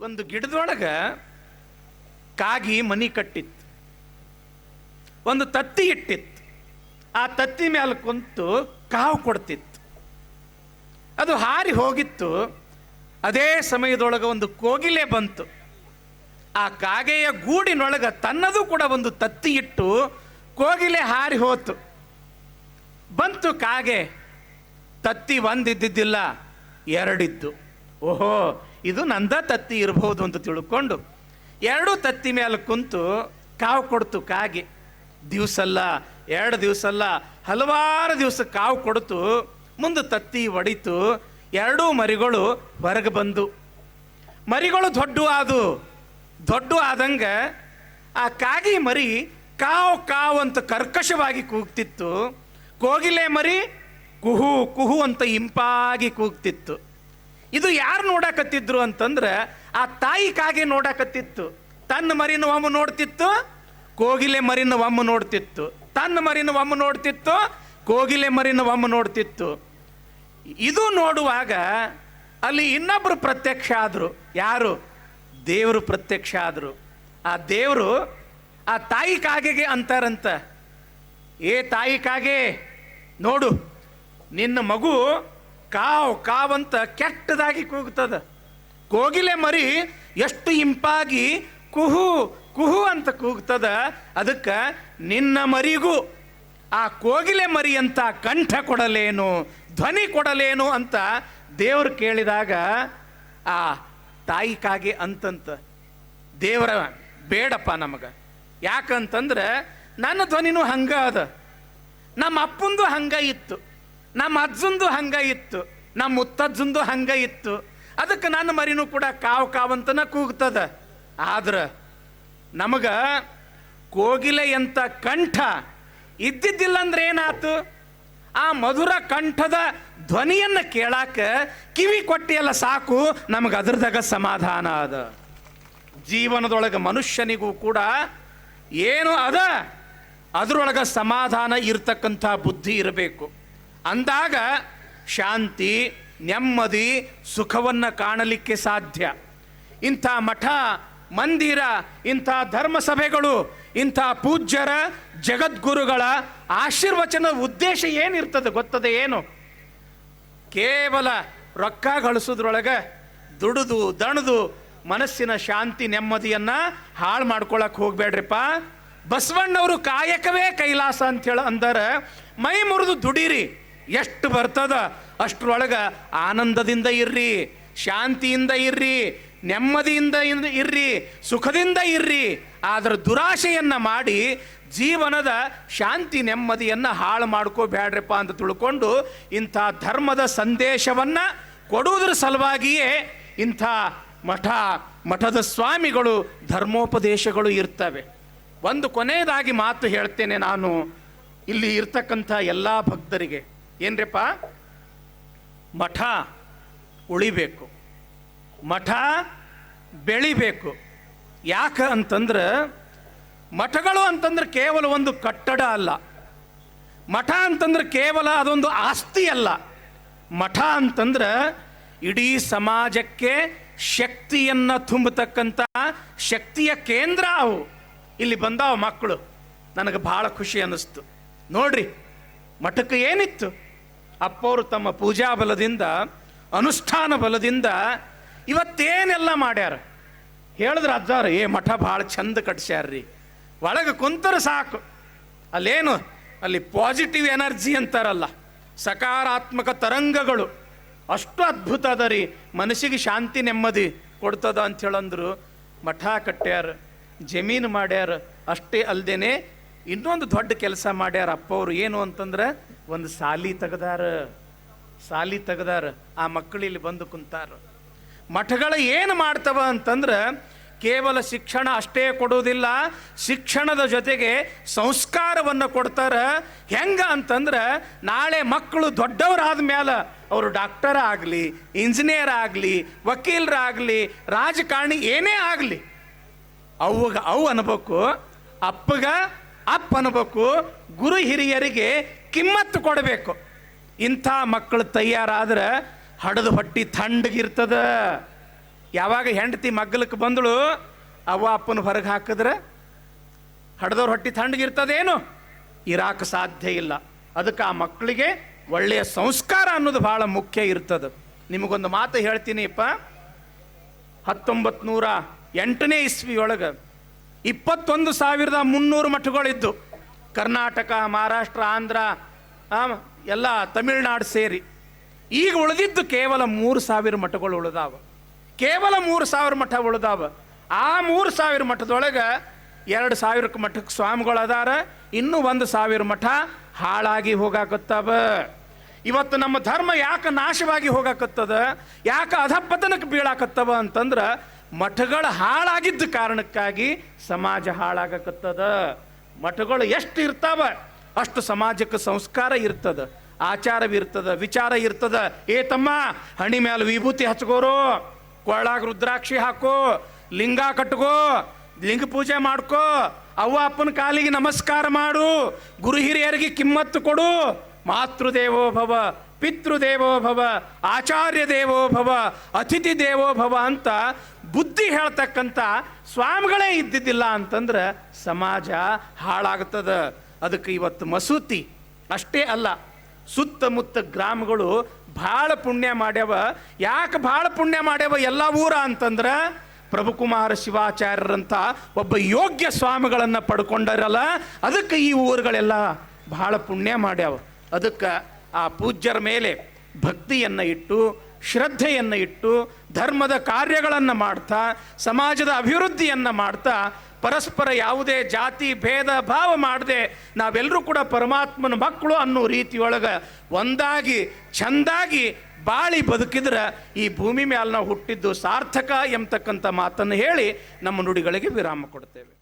ಒಂದು ಗಿಡದೊಳಗೆ ಕಾಗಿ ಮನಿ ಕಟ್ಟಿತ್ತು, ಒಂದು ತತ್ತಿ ಇಟ್ಟಿತ್ತು. ಆ ತತ್ತಿ ಮೇಲೆ ಕುಂತು ಕಾವು ಕೊಡ್ತಿತ್ತು. ಅದು ಹಾರಿ ಹೋಗಿತ್ತು. ಅದೇ ಸಮಯದೊಳಗೆ ಒಂದು ಕೋಗಿಲೆ ಬಂತು. ಆ ಕಾಗೆಯ ಗೂಡಿನೊಳಗೆ ತನ್ನದು ಕೂಡ ಒಂದು ತತ್ತಿ ಇಟ್ಟು ಕೋಗಿಲೆ ಹಾರಿ ಹೋತು. ಬಂತು ಕಾಗೆ, ತತ್ತಿ ಒಂದಿದ್ದಿದ್ದಿಲ್ಲ, ಎರಡಿದ್ದು. ಓಹೋ, ಇದು ನಂದ ತತ್ತಿ ಇರಬಹುದು ಅಂತ ತಿಳ್ಕೊಂಡು ಎರಡೂ ತತ್ತಿ ಮೇಲೆ ಕುಂತು ಕಾವು ಕೊಡ್ತು ಕಾಗೆ. ದಿವಸಲ್ಲ, 2 ದಿವಸ ಅಲ್ಲ, ಹಲವಾರು ದಿವಸ ಕಾವು ಕೊಡ್ತು. ಮುಂದೆ ತತ್ತಿ ಒಡಿತು. ಎರಡೂ ಮರಿಗಳು ಹೊರಗೆ ಬಂದು, ಮರಿಗಳು ದೊಡ್ಡ ಆದಂಗೆ ಆ ಕಾಗಿ ಮರಿ ಕಾವು ಕಾವು ಅಂತ ಕರ್ಕಶವಾಗಿ ಕೂಗ್ತಿತ್ತು. ಕೋಗಿಲೆ ಮರಿ ಕುಹು ಕುಹು ಅಂತ ಇಂಪಾಗಿ ಕೂಗ್ತಿತ್ತು. ಇದು ಯಾರು ನೋಡಕತ್ತಿದ್ರು ಅಂತಂದ್ರೆ ಆ ತಾಯಿ ಕಾಗೆ ನೋಡಕತ್ತಿತ್ತು. ತನ್ನ ಮರಿನ ಒಮ್ಮೆ ನೋಡ್ತಿತ್ತು, ಕೋಗಿಲೆ ಮರಿನ ಒಮ್ಮೆ ನೋಡ್ತಿತ್ತು. ತನ್ನ ಮರಿನ ಒಮ್ಮೆ ನೋಡ್ತಿತ್ತು, ಕೋಗಿಲೆ ಮರಿನ ಒಮ್ಮೆ ನೋಡ್ತಿತ್ತು. ಇದು ನೋಡುವಾಗ ಅಲ್ಲಿ ಇನ್ನೊಬ್ಬರು ಪ್ರತ್ಯಕ್ಷ ಆದರು. ಯಾರು? ದೇವರು ಪ್ರತ್ಯಕ್ಷ ಆದರು. ಆ ದೇವರು ಆ ತಾಯಿ ಕಾಗೆಗೆ ಅಂತಾರಂತ, ಏ ತಾಯಿ ಕಾಗೆ, ನೋಡು ನಿನ್ನ ಮಗು ಕಾವ್ ಕಾವಂತ ಕೆಟ್ಟದಾಗಿ ಕೂಗ್ತದ. ಕೋಗಿಲೆ ಮರಿ ಎಷ್ಟು ಇಂಪಾಗಿ ಕುಹು ಕುಹು ಅಂತ ಕೂಗ್ತದ. ಅದಕ್ಕೆ ನಿನ್ನ ಮರಿಗೂ ಆ ಕೋಗಿಲೆ ಮರಿ ಅಂತ ಕಂಠ ಕೊಡಲೇನು, ಧ್ವನಿ ಕೊಡಲೇನು ಅಂತ ದೇವರು ಕೇಳಿದಾಗ ಆ ತಾಯಿ ಕಾಗೆ ಅಂತಂತ, ದೇವರ ಬೇಡಪ್ಪ ನಮಗೆ. ಯಾಕಂತಂದ್ರೆ ನನ್ನ ಧ್ವನಿನೂ ಹಂಗ ಅದ, ನಮ್ಮ ಅಪ್ಪಂದು ಹಂಗ ಇತ್ತು, ನಮ್ಮ ಅಜ್ಜಂದು ಹಂಗ ಇತ್ತು, ನಮ್ಮ ಮುತ್ತಜ್ಜಂದು ಹಂಗ ಇತ್ತು. ಅದಕ್ಕೆ ನನ್ನ ಮರಿನೂ ಕೂಡ ಕಾವು ಕಾವಂತನ ಕೂಗ್ತದ. ಆದ್ರೆ ನಮಗ ಕೋಗಿಲೆ ಅಂತ ಕಂಠ ಇದ್ದಿದ್ದಿಲ್ಲ ಅಂದ್ರೆ ಏನಾತು? ಆ ಮಧುರ ಕಂಠದ ಧ್ವನಿಯನ್ನು ಕೇಳಾಕ ಕಿವಿ ಕೊಟ್ಟಿಯಲ್ಲ ಸಾಕು, ನಮಗೆ ಅದ್ರದಾಗ ಸಮಾಧಾನ ಅದ. ಜೀವನದೊಳಗೆ ಮನುಷ್ಯನಿಗೂ ಕೂಡ ಏನು ಅದ ಅದರೊಳಗೆ ಸಮಾಧಾನ ಇರ್ತಕ್ಕಂಥ ಬುದ್ಧಿ ಇರಬೇಕು. ಅಂದಾಗ ಶಾಂತಿ, ನೆಮ್ಮದಿ, ಸುಖವನ್ನು ಕಾಣಲಿಕ್ಕೆ ಸಾಧ್ಯ. ಇಂಥ ಮಠ ಮಂದಿರ, ಇಂಥ ಧರ್ಮಸಭೆಗಳು, ಇಂಥ ಪೂಜ್ಯರ ಜಗದ್ಗುರುಗಳ ಆಶೀರ್ವಚನ ಉದ್ದೇಶ ಏನಿರ್ತದೆ ಗೊತ್ತದೆ? ಏನು? ಕೇವಲ ರೊಕ್ಕ ಗಳಿಸೋದ್ರೊಳಗೆ ದುಡಿದು ದಣದು ಮನಸ್ಸಿನ ಶಾಂತಿ ನೆಮ್ಮದಿಯನ್ನು ಹಾಳು ಮಾಡ್ಕೊಳಕ್ಕೆ ಹೋಗ್ಬೇಡ್ರಿಪ್ಪ. ಬಸವಣ್ಣವರು ಕಾಯಕವೇ ಕೈಲಾಸ ಅಂಥೇಳಿ ಅಂದರೆ ಮೈ ಮುರಿದು ದುಡೀರಿ, ಎಷ್ಟು ಬರ್ತದ ಅಷ್ಟರೊಳಗೆ ಆನಂದದಿಂದ ಇರ್ರಿ, ಶಾಂತಿಯಿಂದ ಇರ್ರಿ, ನೆಮ್ಮದಿಯಿಂದ ಇರ್ರಿ, ಸುಖದಿಂದ ಇರ್ರಿ. ಆದರೆ ದುರಾಶೆಯನ್ನು ಮಾಡಿ ಜೀವನದ ಶಾಂತಿ ನೆಮ್ಮದಿಯನ್ನು ಹಾಳು ಮಾಡ್ಕೋಬೇಡ್ರಪ್ಪ ಅಂತ ತಿಳ್ಕೊಂಡು ಇಂಥ ಧರ್ಮದ ಸಂದೇಶವನ್ನು ಕೊಡುವುದರ ಸಲುವಾಗಿಯೇ ಇಂಥ ಮಠದ ಸ್ವಾಮಿಗಳು ಧರ್ಮೋಪದೇಶಗಳು ಇರ್ತವೆ. ಒಂದು ಕೊನೆಯದಾಗಿ ಮಾತು ಹೇಳ್ತೇನೆ ನಾನು ಇಲ್ಲಿ ಇರ್ತಕ್ಕಂಥ ಎಲ್ಲ ಭಕ್ತರಿಗೆ. ಏನ್ರಪ್ಪ, ಮಠ ಉಳಿಬೇಕು, ಮಠ ಬೆಳಿಬೇಕು. ಯಾಕೆ ಅಂತಂದ್ರೆ ಮಠಗಳು ಅಂತಂದ್ರೆ ಕೇವಲ ಒಂದು ಕಟ್ಟಡ ಅಲ್ಲ, ಮಠ ಅಂತಂದ್ರೆ ಕೇವಲ ಅದೊಂದು ಆಸ್ತಿ ಅಲ್ಲ. ಮಠ ಅಂತಂದ್ರೆ ಇಡೀ ಸಮಾಜಕ್ಕೆ ಶಕ್ತಿಯನ್ನು ತುಂಬತಕ್ಕಂಥ ಶಕ್ತಿಯ ಕೇಂದ್ರ ಅವು. ಇಲ್ಲಿ ಬಂದಾವ ಮಕ್ಕಳು, ನನಗೆ ಭಾಳ ಖುಷಿ ಅನ್ನಿಸ್ತು. ನೋಡ್ರಿ, ಮಠಕ್ಕೆ ಏನಿತ್ತು? ಅಪ್ಪವರು ತಮ್ಮ ಪೂಜಾ ಬಲದಿಂದ, ಅನುಷ್ಠಾನ ಬಲದಿಂದ ಇವತ್ತೇನೆಲ್ಲ ಮಾಡ್ಯಾರ ಹೇಳಿದ್ರೆ ಅಜ್ಜಾರು, ಏ ಮಠ ಭಾಳ ಚಂದ ಕಟ್ಸ್ಯಾರ್ರಿ, ಒಳಗೆ ಕುಂತರೆ ಸಾಕು. ಅಲ್ಲೇನು, ಅಲ್ಲಿ ಪಾಸಿಟಿವ್ ಎನರ್ಜಿ ಅಂತಾರಲ್ಲ, ಸಕಾರಾತ್ಮಕ ತರಂಗಗಳು ಅಷ್ಟು ಅದ್ಭುತ ಅದ ರೀ, ಮನಸ್ಸಿಗೆ ಶಾಂತಿ ನೆಮ್ಮದಿ ಕೊಡ್ತದ ಅಂಥೇಳಂದ್ರು. ಮಠ ಕಟ್ಟ್ಯಾರ, ಜಮೀನು ಮಾಡ್ಯಾರ. ಅಷ್ಟೇ ಅಲ್ಲದೇನೆ ಇನ್ನೊಂದು ದೊಡ್ಡ ಕೆಲಸ ಮಾಡ್ಯಾರ ಅಪ್ಪವರು. ಏನು ಅಂತಂದ್ರೆ ಒಂದು ಸಾಲಿ ತೆಗದಾರ. ಆ ಮಕ್ಕಳು ಇಲ್ಲಿ ಬಂದು ಕುಂತಾರ. ಮಠಗಳು ಏನು ಮಾಡ್ತವ ಅಂತಂದ್ರೆ ಕೇವಲ ಶಿಕ್ಷಣ ಅಷ್ಟೇ ಕೊಡುವುದಿಲ್ಲ, ಶಿಕ್ಷಣದ ಜೊತೆಗೆ ಸಂಸ್ಕಾರವನ್ನು ಕೊಡ್ತಾರೆ. ಹೆಂಗ ಅಂತಂದ್ರೆ ನಾಳೆ ಮಕ್ಕಳು ದೊಡ್ಡವರಾದ ಮೇಲೆ ಅವರು ಡಾಕ್ಟರ್ ಆಗಲಿ, ಇಂಜಿನಿಯರ್ ಆಗಲಿ, ವಕೀಲರಾಗಲಿ, ರಾಜಕಾರಣಿ ಏನೇ ಆಗಲಿ, ಅವು ಅನ್ಬೇಕು, ಅಪ್ಪಗ ಅಪ್ಪ ಅನ್ಬೇಕು, ಗುರು ಹಿರಿಯರಿಗೆ ಕಿಮ್ಮತ್ತು ಕೊಡಬೇಕು. ಇಂಥ ಮಕ್ಕಳು ತಯಾರಾದ್ರೆ ಹಡದು ಹೊಟ್ಟಿ ಥಂಡಗಿರ್ತದ. ಯಾವಾಗ ಹೆಂಡತಿ ಮಗ್ಗಲಕ್ಕೆ ಬಂದಳು, ಅವ್ವ ಅಪ್ಪನ ಹೊರಗೆ ಹಾಕಿದ್ರೆ ಹಡ್ದವ್ರ ಹೊಟ್ಟಿ ತಣ್ಣಗಿರ್ತದೇನು? ಇರಾಕ ಸಾಧ್ಯ ಇಲ್ಲ. ಅದಕ್ಕೆ ಆ ಮಕ್ಕಳಿಗೆ ಒಳ್ಳೆಯ ಸಂಸ್ಕಾರ ಅನ್ನೋದು ಭಾಳ ಮುಖ್ಯ ಇರ್ತದೆ. ನಿಮಗೊಂದು ಮಾತು ಹೇಳ್ತೀನಿಪ್ಪ. 1908ನೇ ಇಸ್ವಿಯೊಳಗೆ 21,300 ಮಠಗಳಿದ್ದು, ಕರ್ನಾಟಕ, ಮಹಾರಾಷ್ಟ್ರ, ಆಂಧ್ರ, ಎಲ್ಲ ತಮಿಳ್ನಾಡು ಸೇರಿ. ಈಗ ಉಳಿದಿದ್ದು ಕೇವಲ 3,000 ಮಠಗಳು ಉಳಿದಾವ. ಕೇವಲ 3,000 ಮಠ ಉಳಿದಾವ. ಆ 3,000 ಮಠದೊಳಗೆ 2,000 ಮಠಕ್ಕೆ ಸ್ವಾಮಿಗಳು ಅದಾರ. ಇನ್ನೂ 1,000 ಮಠ ಹಾಳಾಗಿ ಹೋಗಾಕತ್ತವ. ಇವತ್ತು ನಮ್ಮ ಧರ್ಮ ಯಾಕೆ ನಾಶವಾಗಿ ಹೋಗಾಕತ್ತದ, ಯಾಕೆ ಅಧಪತನಕ್ಕೆ ಬೀಳಾಕತ್ತವ ಅಂತಂದ್ರೆ ಮಠಗಳು ಹಾಳಾಗಿದ್ದ ಕಾರಣಕ್ಕಾಗಿ ಸಮಾಜ ಹಾಳಾಗಕತ್ತದ. ಮಠಗಳು ಎಷ್ಟು ಇರ್ತಾವ ಅಷ್ಟು ಸಮಾಜಕ್ಕೆ ಸಂಸ್ಕಾರ ಇರ್ತದ, ಆಚಾರವಿರ್ತದ, ವಿಚಾರ ಇರ್ತದ. ಏ ತಮ್ಮ, ಹಣಿ ಮೇಲೆ ವಿಭೂತಿ ಹಚ್ಕೋರು, ಕೊಳ್ಳಾಗ ರುದ್ರಾಕ್ಷಿ ಹಾಕೋ, ಲಿಂಗ ಕಟ್ಕೋ, ಲಿಂಗ ಪೂಜೆ ಮಾಡ್ಕೋ, ಅವ್ವ ಅಪ್ಪನ ಕಾಲಿಗೆ ನಮಸ್ಕಾರ ಮಾಡು, ಗುರು ಹಿರಿಯರಿಗೆ ಕಿಮ್ಮತ್ತು ಕೊಡು, ಮಾತೃದೇವೋ ಭವ, ಪಿತೃದೇವೋ ಭವ, ಆಚಾರ್ಯ ದೇವೋ ಭವ, ಅತಿಥಿ ದೇವೋ ಭವ ಅಂತ ಬುದ್ಧಿ ಹೇಳ್ತಕ್ಕಂಥ ಸ್ವಾಮಿಗಳೇ ಇದ್ದಿದ್ದಿಲ್ಲ ಅಂತಂದ್ರೆ ಸಮಾಜ ಹಾಳಾಗ್ತದ. ಅದಕ್ಕೆ ಇವತ್ತು ಮಸೂತಿ ಅಷ್ಟೇ ಅಲ್ಲ, ಸುತ್ತಮುತ್ತ ಗ್ರಾಮಗಳು ಭಾಳ ಪುಣ್ಯ ಮಾಡ್ಯಾವ. ಯಾಕೆ ಭಾಳ ಪುಣ್ಯ ಮಾಡ್ಯಾವ ಎಲ್ಲ ಊರ ಅಂತಂದ್ರೆ ಪ್ರಭುಕುಮಾರ ಶಿವಾಚಾರ್ಯರಂಥ ಒಬ್ಬ ಯೋಗ್ಯ ಸ್ವಾಮಿಗಳನ್ನು ಪಡ್ಕೊಂಡರಲ್ಲ, ಅದಕ್ಕೆ ಈ ಊರುಗಳೆಲ್ಲ ಭಾಳ ಪುಣ್ಯ ಮಾಡ್ಯಾವ. ಅದಕ್ಕೆ ಆ ಪೂಜ್ಯರ ಮೇಲೆ ಭಕ್ತಿಯನ್ನು ಇಟ್ಟು, ಶ್ರದ್ಧೆಯನ್ನು ಇಟ್ಟು, ಧರ್ಮದ ಕಾರ್ಯಗಳನ್ನು ಮಾಡ್ತಾ, ಸಮಾಜದ ಅಭಿವೃದ್ಧಿಯನ್ನು ಮಾಡ್ತಾ, ಪರಸ್ಪರ ಯಾವುದೇ ಜಾತಿ ಭೇದ ಭಾವ ಮಾಡದೆ ನಾವೆಲ್ಲರೂ ಕೂಡ ಪರಮಾತ್ಮನ ಮಕ್ಕಳು ಅನ್ನೋ ರೀತಿಯೊಳಗೆ ಒಂದಾಗಿ ಚೆಂದಾಗಿ ಬಾಳಿ ಬದುಕಿದ್ರೆ ಈ ಭೂಮಿ ಮೇಲೆ ನಾವು ಹುಟ್ಟಿದ್ದು ಸಾರ್ಥಕ ಎಂಬತಕ್ಕಂಥ ಮಾತನ್ನು ಹೇಳಿ ನಮ್ಮ ನುಡಿಗಳಿಗೆ ವಿರಾಮ ಕೊಡ್ತೇವೆ.